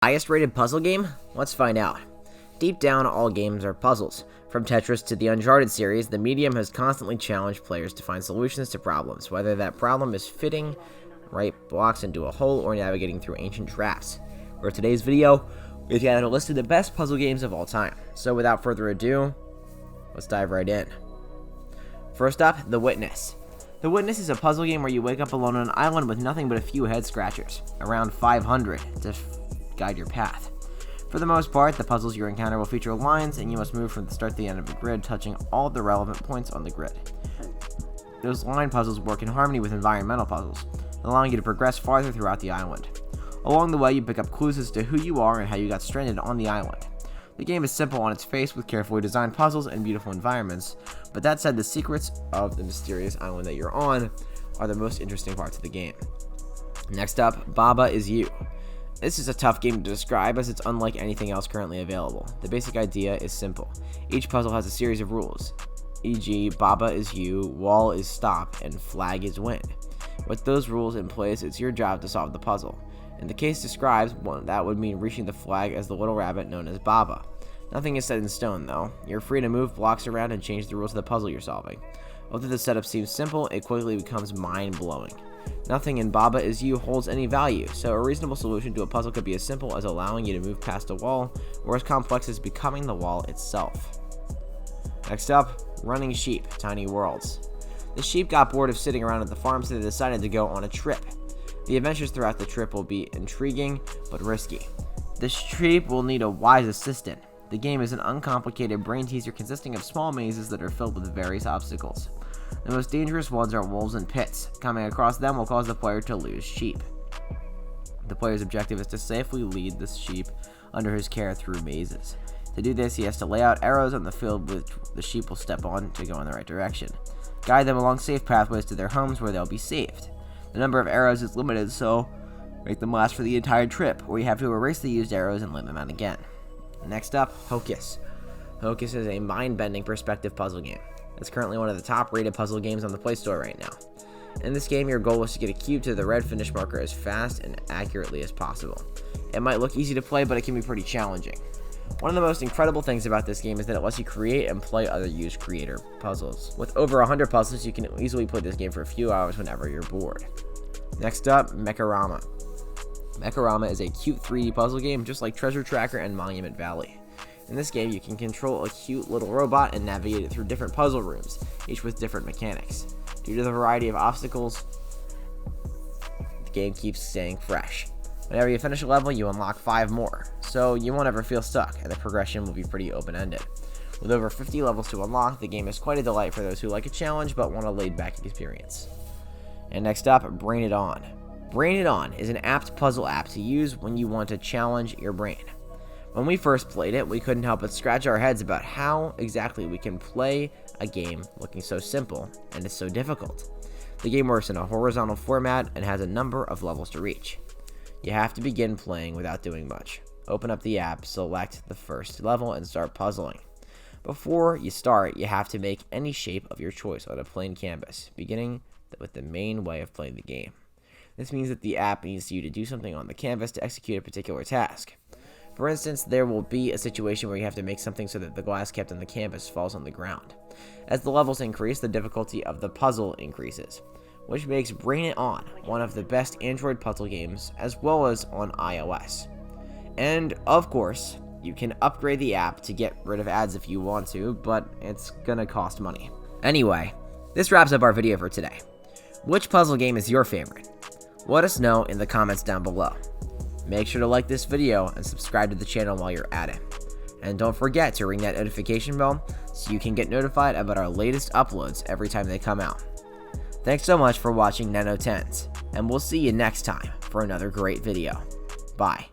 highest rated puzzle game? Let's find out. Deep down, all games are puzzles. From Tetris to the Uncharted series, the medium has constantly challenged players to find solutions to problems, whether that problem is fitting right blocks into a hole or navigating through ancient traps. For today's video, we've got a list of the best puzzle games of all time. So without further ado, let's dive right in. First up, The Witness. The Witness is a puzzle game where you wake up alone on an island with nothing but a few head scratchers, around 500, to guide your path. For the most part, the puzzles you encounter will feature lines, and you must move from the start to the end of the grid, touching all the relevant points on the grid. Those line puzzles work in harmony with environmental puzzles, allowing you to progress farther throughout the island. Along the way, you pick up clues as to who you are and how you got stranded on the island. The game is simple on its face with carefully designed puzzles and beautiful environments, but that said, the secrets of the mysterious island that you're on are the most interesting parts of the game. Next up, Baba Is You. This is a tough game to describe as it's unlike anything else currently available. The basic idea is simple. Each puzzle has a series of rules, e.g. Baba is you, wall is stop, and flag is win. With those rules in place, it's your job to solve the puzzle. In the case described, that would mean reaching the flag as the little rabbit known as Baba. Nothing is set in stone though. You're free to move blocks around and change the rules of the puzzle you're solving. Although the setup seems simple, it quickly becomes mind-blowing. Nothing in Baba Is You holds any value, so a reasonable solution to a puzzle could be as simple as allowing you to move past a wall, or as complex as becoming the wall itself. Next up, Running Sheep, Tiny Worlds. The sheep got bored of sitting around at the farm, so they decided to go on a trip. The adventures throughout the trip will be intriguing, but risky. The sheep will need a wise assistant. The game is an uncomplicated brain teaser consisting of small mazes that are filled with various obstacles. The most dangerous ones are wolves and pits. Coming across them will cause the player to lose sheep. The player's objective is to safely lead the sheep under his care through mazes. To do this, he has to lay out arrows on the field which the sheep will step on to go in the right direction. Guide them along safe pathways to their homes where they'll be saved. The number of arrows is limited, so make them last for the entire trip, or you have to erase the used arrows and lay them out again. Next up, Hocus. Hocus is a mind-bending perspective puzzle game. It's currently one of the top-rated puzzle games on the Play Store right now. In this game, your goal is to get a cube to the red finish marker as fast and accurately as possible. It might look easy to play, but it can be pretty challenging. One of the most incredible things about this game is that it lets you create and play other used creator puzzles. With over 100 puzzles, you can easily play this game for a few hours whenever you're bored. Next up, Mechorama. Mechorama is a cute 3D puzzle game just like Treasure Tracker and Monument Valley. In this game, you can control a cute little robot and navigate it through different puzzle rooms, each with different mechanics. Due to the variety of obstacles, the game keeps staying fresh. Whenever you finish a level, you unlock 5 more, so you won't ever feel stuck, and the progression will be pretty open-ended. With over 50 levels to unlock, the game is quite a delight for those who like a challenge but want a laid-back experience. And next up, Brain It On. Brain It On is an apt puzzle app to use when you want to challenge your brain. When we first played it, we couldn't help but scratch our heads about how exactly we can play a game looking so simple and is so difficult. The game works in a horizontal format and has a number of levels to reach. You have to begin playing without doing much. Open up the app, select the first level, and start puzzling. Before you start, you have to make any shape of your choice on a plain canvas, beginning with the main way of playing the game. This means that the app needs you to do something on the canvas to execute a particular task. For instance, there will be a situation where you have to make something so that the glass kept on the canvas falls on the ground. As the levels increase, the difficulty of the puzzle increases, which makes Brain It On one of the best Android puzzle games, as well as on iOS. And, of course, you can upgrade the app to get rid of ads if you want to, but it's gonna cost money. Anyway, this wraps up our video for today. Which puzzle game is your favorite? Let us know in the comments down below. Make sure to like this video and subscribe to the channel while you're at it. And don't forget to ring that notification bell so you can get notified about our latest uploads every time they come out. Thanks so much for watching Nano 10s, and we'll see you next time for another great video. Bye.